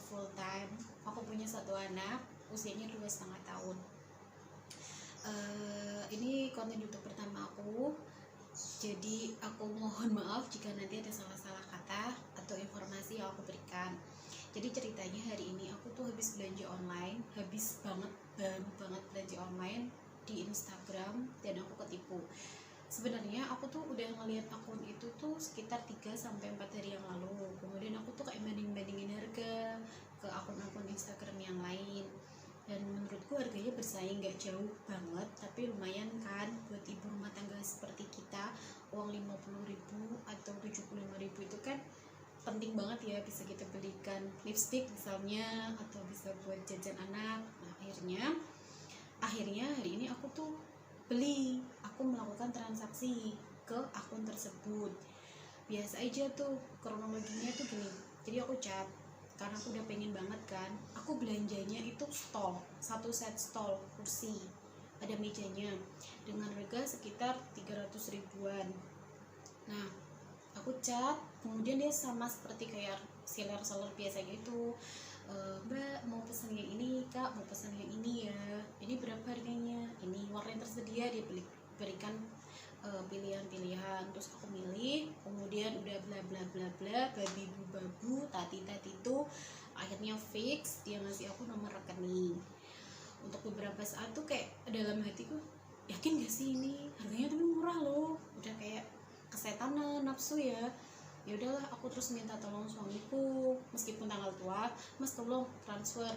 full time. Aku punya satu anak, usianya 2,5 tahun. Ini konten YouTube pertama aku, jadi aku mohon maaf jika nanti ada salah-salah kata atau informasi yang aku berikan. Jadi ceritanya hari ini aku tuh habis belanja online, habis banget, baru banget belanja online di Instagram dan aku ketipu. Sebenarnya aku tuh udah ngeliat akun itu tuh sekitar 3-4 hari yang lalu. Kemudian aku tuh kayak banding-bandingin harga ke akun-akun Instagram yang lain, dan menurutku harganya bersaing, gak jauh banget tapi lumayan kan buat ibu rumah tangga seperti kita. Uang 50.000 atau 75.000 itu kan penting banget ya, bisa kita belikan lipstick misalnya, atau bisa buat jajan anak. Nah, akhirnya hari ini aku tuh aku melakukan transaksi ke akun tersebut. Biasa aja tuh kronologinya tuh gini. Jadi aku chat karena aku udah pengen banget kan. Aku belanjanya itu satu set stol kursi, ada mejanya, dengan harga sekitar 300 ribuan. Nah, aku chat, kemudian dia sama seperti kayak seller biasanya itu, Mbak mau pesan yang ini, Kak mau pesan yang ini ya, ini berapa harganya, ini warna yang tersedia. Dia berikan pilihan-pilihan, terus aku milih, kemudian udah bla bla bla bla, babi babu tati itu akhirnya fix. Dia ngasih aku nomor rekening. Untuk beberapa saat tuh kayak dalam hatiku, yakin gak sih ini harganya tapi murah loh, udah kayak kesetanan nafsu ya. Ya udahlah, aku terus minta tolong suamiku, meskipun tanggal tua, Mas tolong transfer,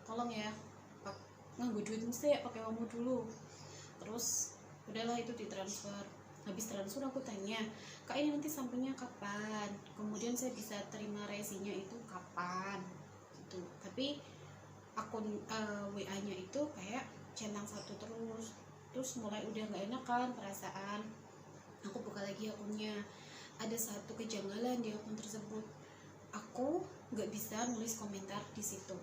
tolong ya, nganggo duit mesti ya pakai uangmu dulu. Terus udahlah itu ditransfer. Habis transfer aku tanya, Kak ini nanti sampainya kapan, kemudian saya bisa terima resinya itu kapan gitu. Tapi akun WA nya itu kayak centang satu terus mulai udah nggak enak kan perasaan. Aku buka lagi akunnya, ada satu kejanggalan di akun tersebut. Aku nggak bisa nulis komentar di situ,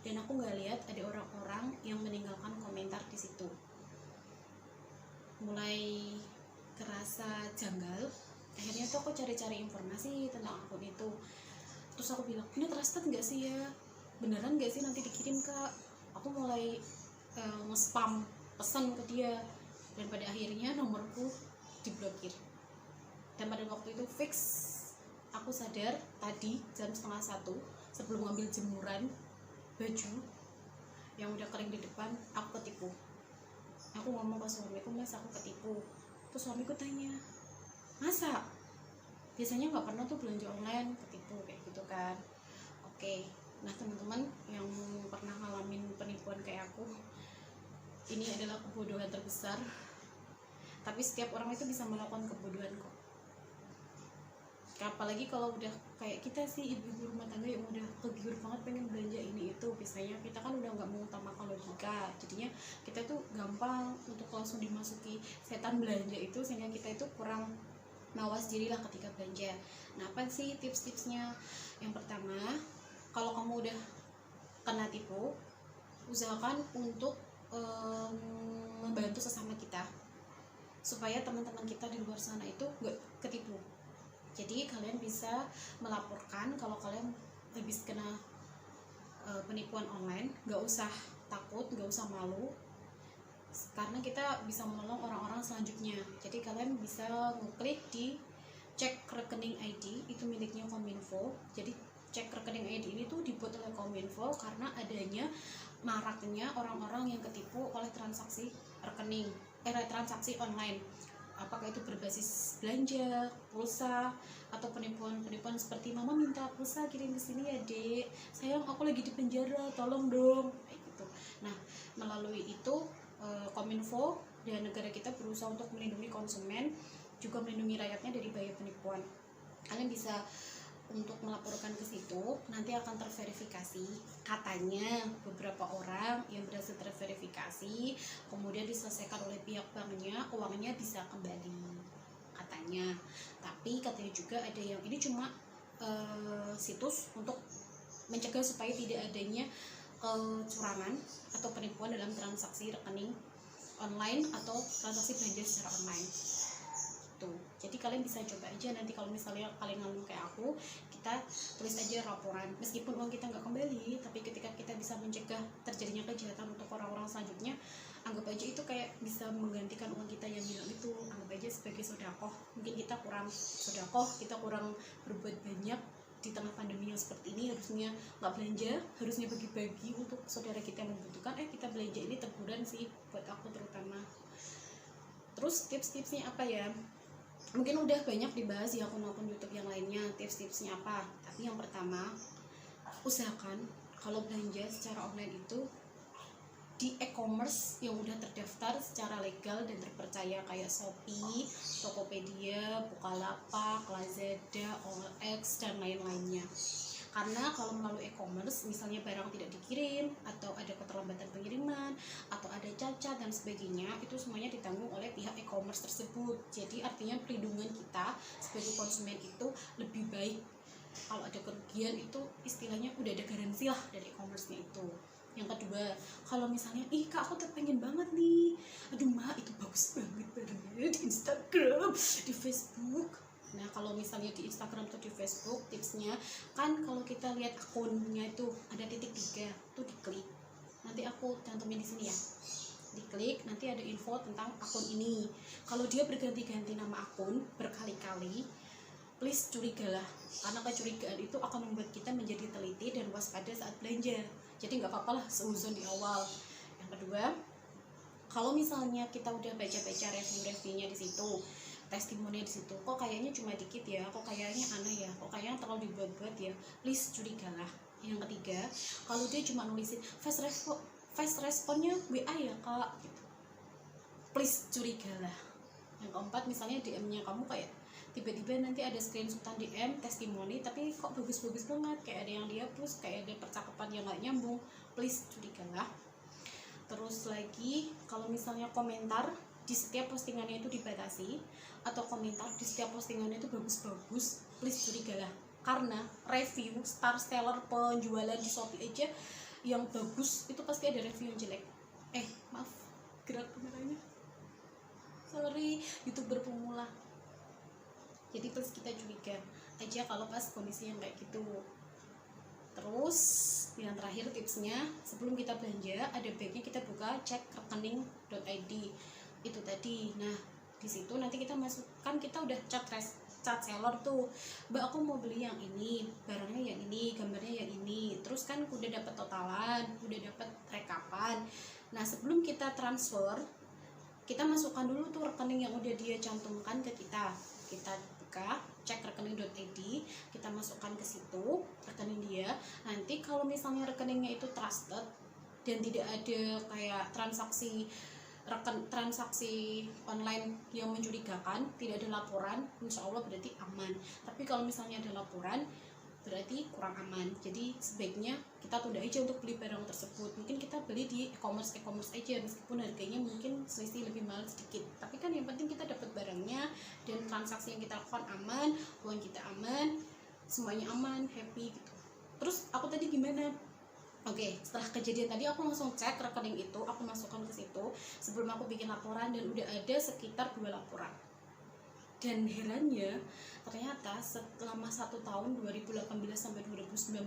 dan aku nggak lihat ada orang-orang yang meninggalkan komentar di situ. Mulai kerasa janggal. Akhirnya tuh aku cari-cari informasi tentang akun itu. Terus aku bilang, ini trusted nggak sih ya, beneran nggak sih nanti dikirim Kak. Aku mulai nge-spam pesan ke dia, dan pada akhirnya nomorku diblokir. Dan pada waktu itu fix aku sadar tadi jam 12:30 sebelum ngambil jemuran baju yang udah kering di depan, aku ketipu. Aku ngomong ke suamiku, Mas aku ketipu. Terus suamiku tanya, masa? Biasanya nggak pernah tuh belanja online ketipu kayak gitu kan. Oke, nah teman-teman yang pernah ngalamin penipuan kayak aku, ini adalah kebodohan terbesar. Tapi setiap orang itu bisa melakukan kebodohan kok. Apalagi kalau udah kayak kita sih, ibu-ibu rumah tangga yang udah kegiur banget pengen belanja ini itu, biasanya kita kan udah nggak mengutamakan logika, jadinya kita tuh gampang untuk langsung dimasuki setan belanja itu, sehingga kita itu kurang mawas diri lah ketika belanja. Nah, apa sih tips-tipsnya? Yang pertama, kalau kamu udah kena tipu, usahakan untuk membantu sesama kita supaya teman-teman kita di luar sana itu nggak ketipu. Jadi kalian bisa melaporkan kalau kalian habis kena penipuan online. Nggak usah takut, nggak usah malu, karena kita bisa menolong orang-orang selanjutnya. Jadi kalian bisa ngeklik di cek rekening ID, itu miliknya Kominfo. Jadi cek rekening ID ini tuh dibuat oleh Kominfo karena adanya maraknya orang-orang yang ketipu oleh transaksi transaksi online, apakah itu berbasis belanja, pulsa, atau penipuan seperti mama minta pulsa kirim ke sini ya dek, sayang aku lagi di penjara tolong dong, kayak gitu. Nah, melalui itu Kominfo dan negara kita berusaha untuk melindungi konsumen, juga melindungi rakyatnya dari bahaya penipuan. Kalian bisa untuk melaporkan ke situ, nanti akan terverifikasi. Katanya beberapa orang yang berhasil terverifikasi kemudian diselesaikan oleh pihak banknya, uangnya bisa kembali katanya. Tapi katanya juga ada yang ini cuma situs untuk mencegah supaya tidak adanya kecurangan atau penipuan dalam transaksi rekening online atau transaksi belanja secara online. Tuh. Jadi kalian bisa coba aja nanti kalau misalnya kalian ngalamin kayak aku, kita tulis aja laporan. Meskipun uang kita nggak kembali, tapi ketika kita bisa mencegah terjadinya kejahatan untuk orang-orang selanjutnya, anggap aja itu kayak bisa menggantikan uang kita yang hilang itu. Anggap aja sebagai sedekah. Mungkin kita kurang sedekah, kita kurang berbuat banyak di tengah pandemi yang seperti ini. Harusnya nggak belanja, harusnya bagi-bagi untuk saudara kita yang membutuhkan. Kita belanja, ini teguran sih buat aku terutama. Terus tips-tipsnya apa ya? Mungkin udah banyak dibahas di akun-akun YouTube yang lainnya, tips-tipsnya apa. Tapi yang pertama, usahakan kalau belanja secara online itu di e-commerce yang udah terdaftar secara legal dan terpercaya, kayak Shopee, Tokopedia, Bukalapak, Lazada, OLX, dan lain-lainnya. Karena kalau melalui e-commerce, misalnya barang tidak dikirim, atau ada keterlambatan pengiriman, atau ada cacat dan sebagainya, itu semuanya ditanggung oleh pihak e-commerce tersebut. Jadi artinya perlindungan kita sebagai konsumen itu lebih baik. Kalau ada kerugian itu istilahnya udah ada garansi lah dari e-commerce-nya itu. Yang kedua, kalau misalnya, kak aku pengen banget nih, aduh mak itu bagus banget barangnya di Instagram, di Facebook. Nah kalau misalnya di Instagram atau di Facebook, tipsnya kan kalau kita lihat akunnya itu ada titik 3 tuh, diklik. Nanti aku cantumin di sini ya, diklik nanti ada info tentang akun ini. Kalau dia berganti-ganti nama akun berkali-kali, please curigalah, karena kecurigaan itu akan membuat kita menjadi teliti dan waspada saat belanja. Jadi nggak apa-apa lah seuzon di awal. Yang kedua, kalau misalnya kita udah baca-baca review-reviewnya di situ, testimoni di situ, kok kayaknya cuma dikit ya, kok kayaknya aneh ya, kok kayaknya terlalu dibuat-buat ya, please curigalah. Yang ketiga, kalau dia cuma nulisin fast responnya WA ya kak gitu, please curigalah. Yang keempat, misalnya DM-nya kamu kayak tiba-tiba nanti ada screenshotan DM testimoni, tapi kok bagus-bagus banget, kayak ada yang dihapus, kayak ada percakapan yang gak nyambung, please curigalah. Terus lagi, kalau misalnya komentar di setiap postingannya itu dibatasi, atau komentar di setiap postingannya itu bagus-bagus, please curigalah. Karena review star seller penjualan di Shopee aja yang bagus itu pasti ada review yang jelek. Maaf, gerak kameranya, sorry, YouTuber pemula. Jadi please kita curiga aja kalau pas kondisi yang kayak gitu. Terus yang terakhir tipsnya, sebelum kita belanja ada baiknya kita buka cek rekening.id itu tadi. Nah di situ nanti kita masukkan, kita udah chat seller tuh, mbak aku mau beli yang ini, barangnya yang ini, gambarnya yang ini, terus kan udah dapat totalan, udah dapat rekapan. Nah sebelum kita transfer, kita masukkan dulu tuh rekening yang udah dia cantumkan ke kita. Kita buka cek rekening.id, kita masukkan ke situ rekening dia. Nanti kalau misalnya rekeningnya itu trusted dan tidak ada kayak transaksi online yang mencurigakan, tidak ada laporan, insya Allah berarti aman. Tapi kalau misalnya ada laporan, berarti kurang aman. Jadi sebaiknya kita tunda aja untuk beli barang tersebut. Mungkin kita beli di e-commerce aja, meskipun harganya mungkin selisih lebih mahal sedikit, tapi kan yang penting kita dapat barangnya dan transaksi yang kita lakukan aman, uang kita aman, semuanya aman, happy gitu. Terus aku tadi gimana? Oke, setelah kejadian tadi aku langsung cek rekening itu, aku masukkan ke situ sebelum aku bikin laporan, dan udah ada sekitar 2 laporan. Dan herannya ternyata selama 1 tahun 2018 sampai 2019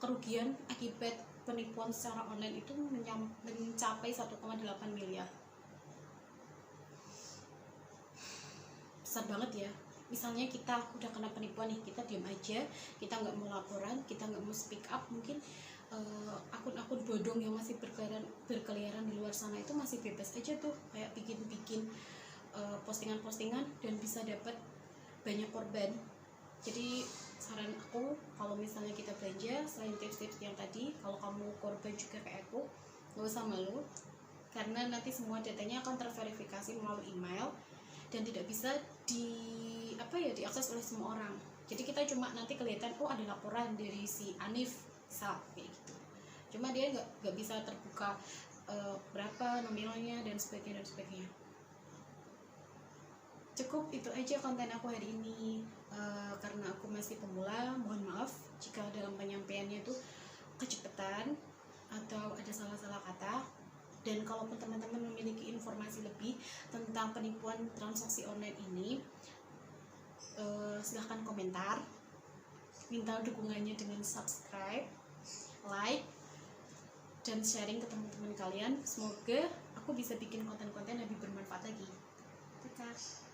kerugian akibat penipuan secara online itu mencapai 1,8 miliar. Besar banget ya. Misalnya kita udah kena penipuan nih, kita diam aja, kita nggak mau laporan, kita nggak mau speak up. Mungkin akun-akun bodong yang masih berkeliaran di luar sana itu masih bebas aja tuh, kayak bikin postingan-postingan dan bisa dapat banyak korban. Jadi saran aku, kalau misalnya kita belanja, selain tips-tips yang tadi, kalau kamu korban juga kayak aku, gak usah malu, karena nanti semua datanya akan terverifikasi melalui email dan tidak bisa diakses oleh semua orang. Jadi kita cuma nanti kelihatan, ada laporan dari si Anif, misal kayak gitu, cuma dia nggak bisa terbuka berapa nominalnya dan sebagainya. Cukup itu aja konten aku hari ini. Karena aku masih pemula, mohon maaf jika dalam penyampaiannya itu kecepatan atau ada salah-salah kata. Dan kalaupun teman-teman memiliki informasi lebih tentang penipuan transaksi online ini, silahkan komentar, minta dukungannya dengan subscribe, like, dan sharing ke teman-teman kalian. Semoga aku bisa bikin konten-konten lebih bermanfaat lagi. Dadah.